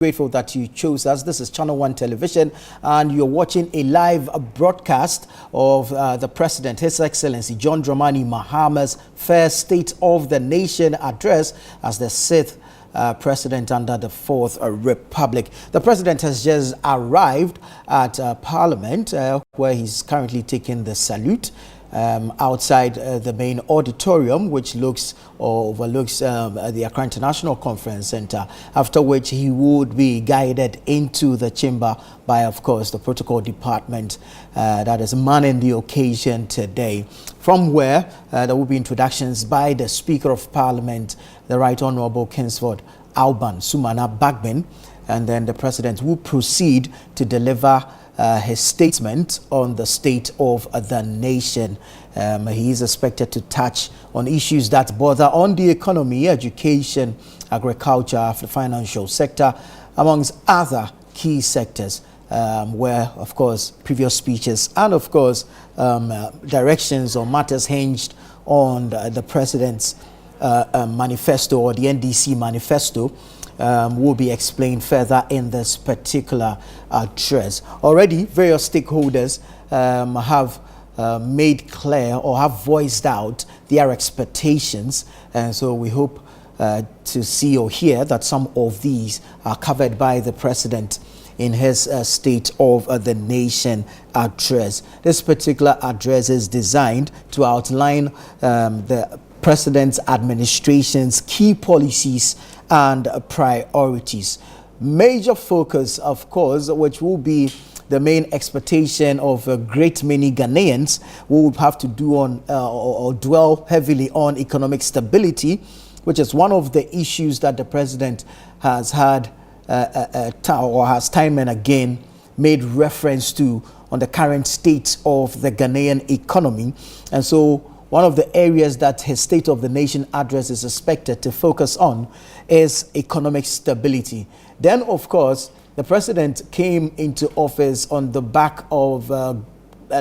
Grateful that you chose us. This is Channel One Television, and you're watching a live broadcast of the President, His Excellency John Dramani Mahama's first State of the Nation address as the sixth President under the Fourth Republic. The President has just arrived at Parliament, where he's currently taking the salute outside the main auditorium, which looks or overlooks the Accra International Conference Center, after which he would be guided into the chamber by, of course, the protocol department that is manning the occasion today, from where there will be introductions by the Speaker of Parliament, the Right Honorable Kingsford Alban Sumana Bagbin, and then the President will proceed to deliver his statement on the state of the nation. He is expected to touch on issues that bother on the economy, education, agriculture, the financial sector, amongst other key sectors, where, of course, previous speeches and, of course, directions or matters hinged on the President's manifesto, or the NDC manifesto, will be explained further in this particular address. Already, various stakeholders have made clear or have voiced out their expectations, and so we hope to see or hear that some of these are covered by the President in his State of the Nation address. This particular address is designed to outline the President's administration's key policies and priorities. Major focus, of course, which will be the main expectation of a great many Ghanaians, will have to do on or dwell heavily on economic stability, which is one of the issues that the President has had or has time and again made reference to on the current state of the Ghanaian economy. And so one of the areas that his State of the Nation address is expected to focus on is economic stability. Then, of course, the President came into office on the back of a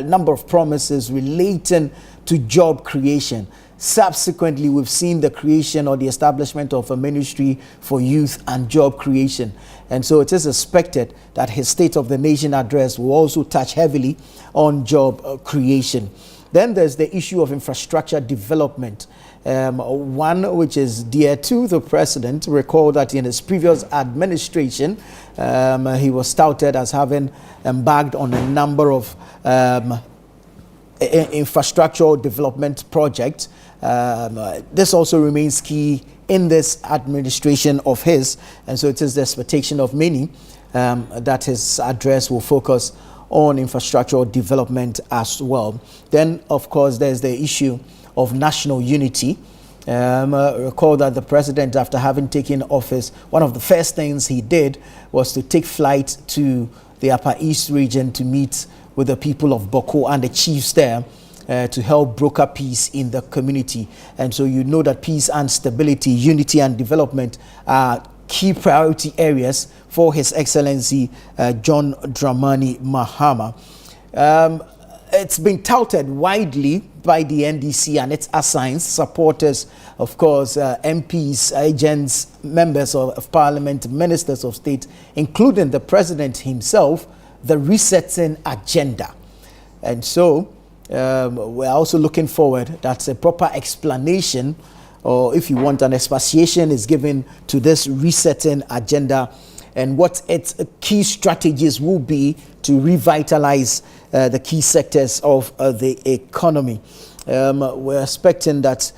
number of promises relating to job creation. Subsequently, we've seen the creation or the establishment of a Ministry for Youth and Job Creation. And so it is expected that his State of the Nation address will also touch heavily on job creation. Then there's the issue of infrastructure development, one which is dear to the President. Recall that in his previous administration, he was touted as having embarked on a number of infrastructural development projects. This also remains key in this administration of his, and so it is the expectation of many that his address will focus on infrastructural development as well. Then, of course, there's the issue of national unity. Recall that the President, after having taken office, one of the first things he did was to take flight to the Upper East region to meet with the people of Boko and the chiefs there to help broker peace in the community. And so you know that peace and stability, unity and development are key priority areas for His Excellency John Dramani Mahama. It's been touted widely by the NDC and its assigns, supporters, of course, MPs, agents, members of Parliament, ministers of state, including the President himself, the resetting agenda. And so we're also looking forward that a proper explanation, or if you want an expatiation, is given to this resetting agenda and what its key strategies will be to revitalize the key sectors of the economy. We're expecting that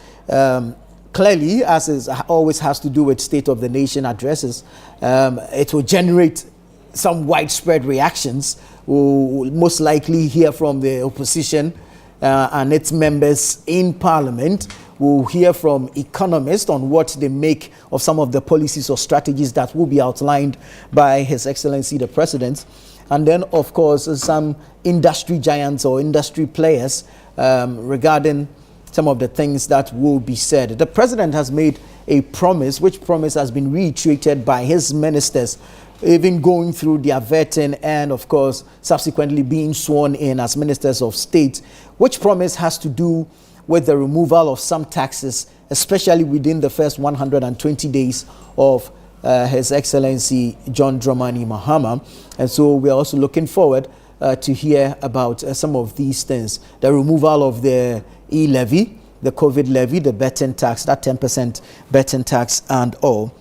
clearly, as is always has to do with State of the Nation addresses, it will generate some widespread reactions. We'll most likely hear from the opposition and its members in Parliament. We'll hear from economists on what they make of some of the policies or strategies that will be outlined by His Excellency the President. And then, of course, some industry giants or industry players regarding some of the things that will be said. The President has made a promise, which promise has been reiterated by his ministers, even going through their vetting and, of course, subsequently being sworn in as ministers of state, which promise has to do with the removal of some taxes, especially within the first 120 days of His Excellency John Dramani Mahama. And so we are also looking forward to hear about some of these things. The removal of the e-levy, the COVID levy, the betting tax, that 10% betting tax and all.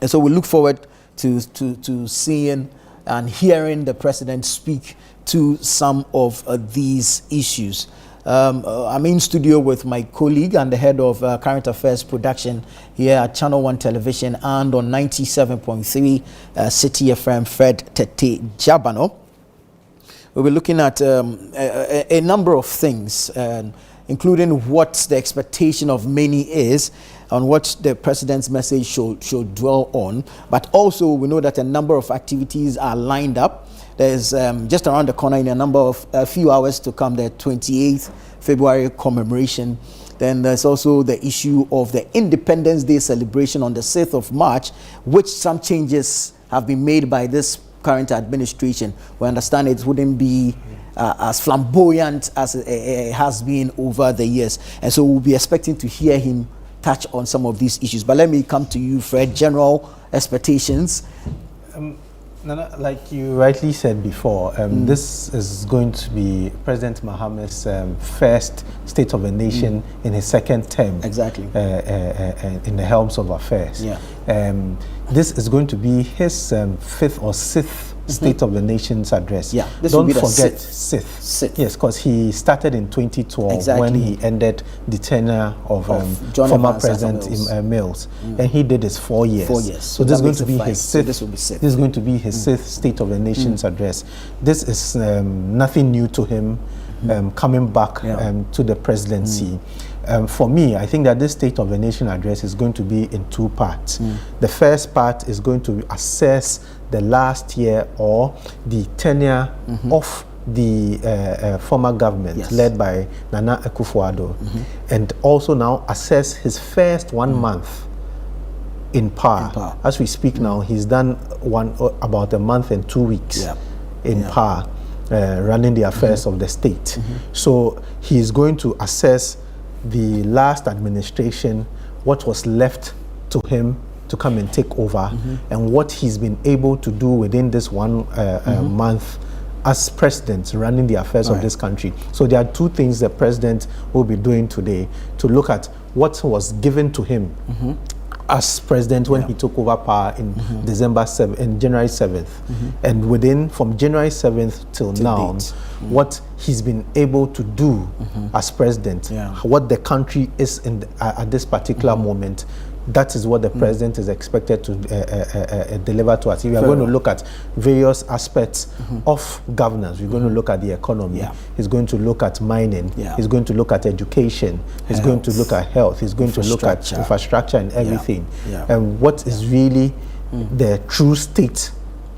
And so we look forward to seeing and hearing the president speak to some of these issues. I'm in studio with my colleague and the head of current affairs production here at Channel One Television and on 97.3 City FM, Fred Tete Jabano. We'll be looking at a number of things, including what the expectation of many is on what the president's message should dwell on. But also we know that a number of activities are lined up. There's just around the corner in a few hours to come, the 28th February commemoration. Then there's also the issue of the Independence Day celebration on the 6th of March, which some changes have been made by this current administration. We understand it wouldn't be as flamboyant as it has been over the years. And so we'll be expecting to hear him touch on some of these issues. But let me come to you, Fred. General expectations. Nana, like you rightly said before, this is going to be President Mahama's first State of the Nation in his second term. Exactly. In the helms of affairs. Yeah. This is going to be his fifth or sixth State of the Nation's address. Yeah. This Don't will be forget sixth. Yes, because he started in 2012 exactly. when he ended the tenure of former President Mills, and he did his 4 years. 4 years. So this is going to be his sixth. So this will be sixth. This is going to be his sixth State of the Nation's address. This is nothing new to him coming back to the presidency. For me, I think that this State of the Nation address is going to be in two parts. The first part is going to assess the last year or the tenure of the former government led by Nana Akufo-Addo, and also now assess his first 1 month in power. As we speak now, he's done about a month and 2 weeks in power, running the affairs of the state. So he's going to assess the last administration, what was left to him to come and take over, and what he's been able to do within this 1 month as president running the affairs of this country. So there are two things the president will be doing today, to look at what was given to him as president when he took over power in January 7th, and from January 7th till now, what he's been able to do as president, what the country is at this particular moment. That is what the president is expected to deliver to us. We are going to look at various aspects of governance. We're going to look at the economy. He's going to look at mining. He's going to look at education. He's going to look at health. He's going to look at infrastructure and everything. And what is really the true state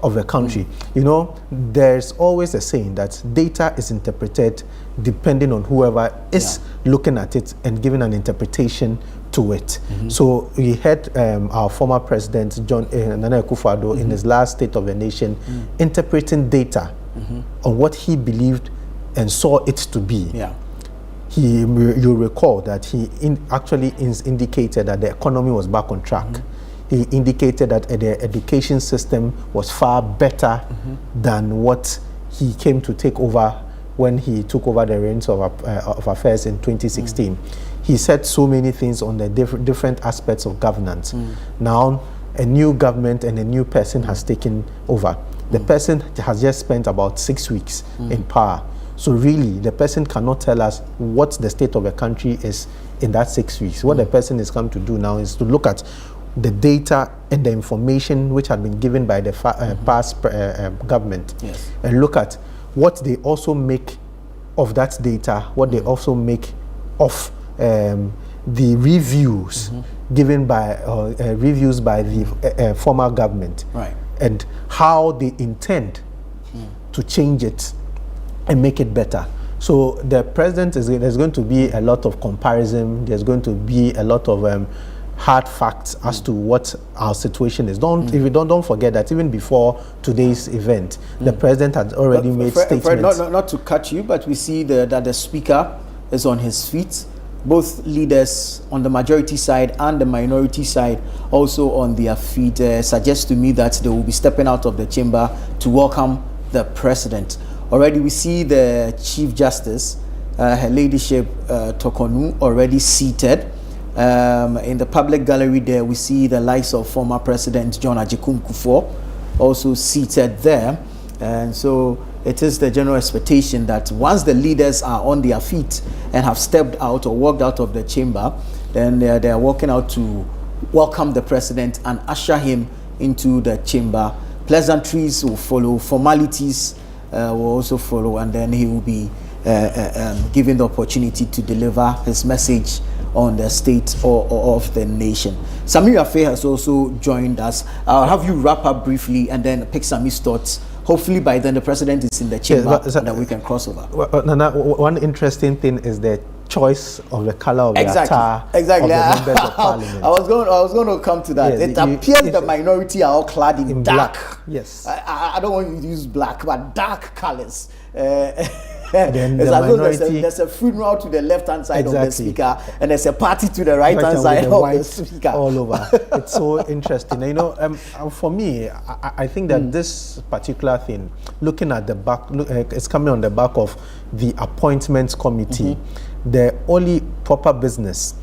of the country. You know, there's always a saying that data is interpreted depending on whoever is looking at it and giving an interpretation to it. So we had our former president Nana Akufo-Addo in his last State of the Nation interpreting data on what he believed and saw it to be. You recall that he actually indicated that the economy was back on track. He indicated that the education system was far better than what he came to take over when he took over the reins of affairs in 2016. He said so many things on the different aspects of governance. Now, a new government and a new person has taken over. The person has just spent about 6 weeks in power. So really, the person cannot tell us what the state of the country is in that 6 weeks. What the person is come to do now is to look at the data and the information which had been given by the past government, and look at what they also make of that data, what they also make of the reviews given by reviews by the former government, and how they intend to change it and make it better. So the president there's going to be a lot of comparison. There's going to be a lot of hard facts as to what our situation is. Don't forget that even before today's event, the president had already made statements. Not to cut you, but we see that the speaker is on his feet. both leaders on the majority side and the minority side also on their feet, suggests to me that they will be stepping out of the chamber to welcome the president. Already we see the Chief Justice, Her Ladyship Tokonu, already seated. In the public gallery there, we see the likes of former President John Agyekum Kufuor also seated there. And so it is the general expectation that once the leaders are on their feet and have stepped out or walked out of the chamber, then they are walking out to welcome the president and usher him into the chamber. Pleasantries will follow, formalities will also follow, and then he will be given the opportunity to deliver his message on the state of the nation. Samira Faye has also joined us. I'll have you wrap up briefly and then pick Sami's thoughts. Hopefully by then the president is in the chamber, and then we can cross over. One interesting thing is the choice of the color of the attire of the members of parliament. I was going to come to that. It appears the minority are all clad in dark. Black. Yes. I don't want you to use black, but dark colors. Then the minority, there's a funeral to the left-hand side of the speaker, and there's a party to the right-hand side of the speaker. All over. It's so interesting. You know, for me, I think that this particular thing, looking at the back, it's coming on the back of the appointments committee. The only proper business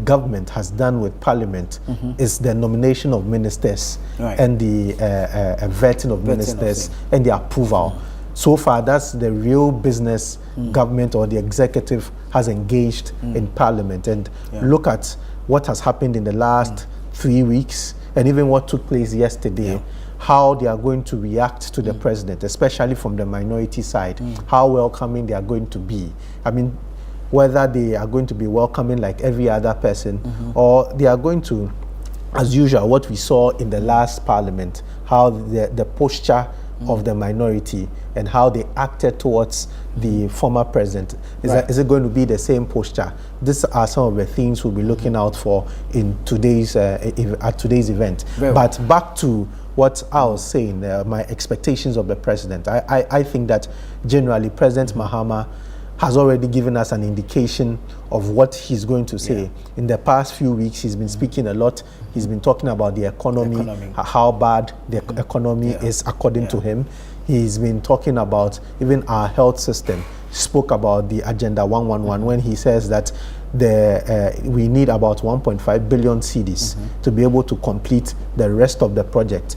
government has done with parliament is the nomination of ministers and the vetting of ministers and the approval. So far, that's the real business government or the executive has engaged in parliament. And look at what has happened in the last 3 weeks and even what took place yesterday, how they are going to react to the president, especially from the minority side, how welcoming they are going to be. I mean, whether they are going to be welcoming like every other person or they are going to, as usual, what we saw in the last parliament, how the posture of the minority and how they acted towards the former president. Is it going to be the same posture? These are some of the things we'll be looking out for in today's at today's event. But back to what I was saying, my expectations of the president. I think that generally President Mahama has already given us an indication of what he's going to say. In the past few weeks, he's been speaking a lot. He's been talking about the economy, how bad the economy is according to him. He's been talking about even our health system. He spoke about the Agenda 111 when he says that we need about 1.5 billion cedis to be able to complete the rest of the project.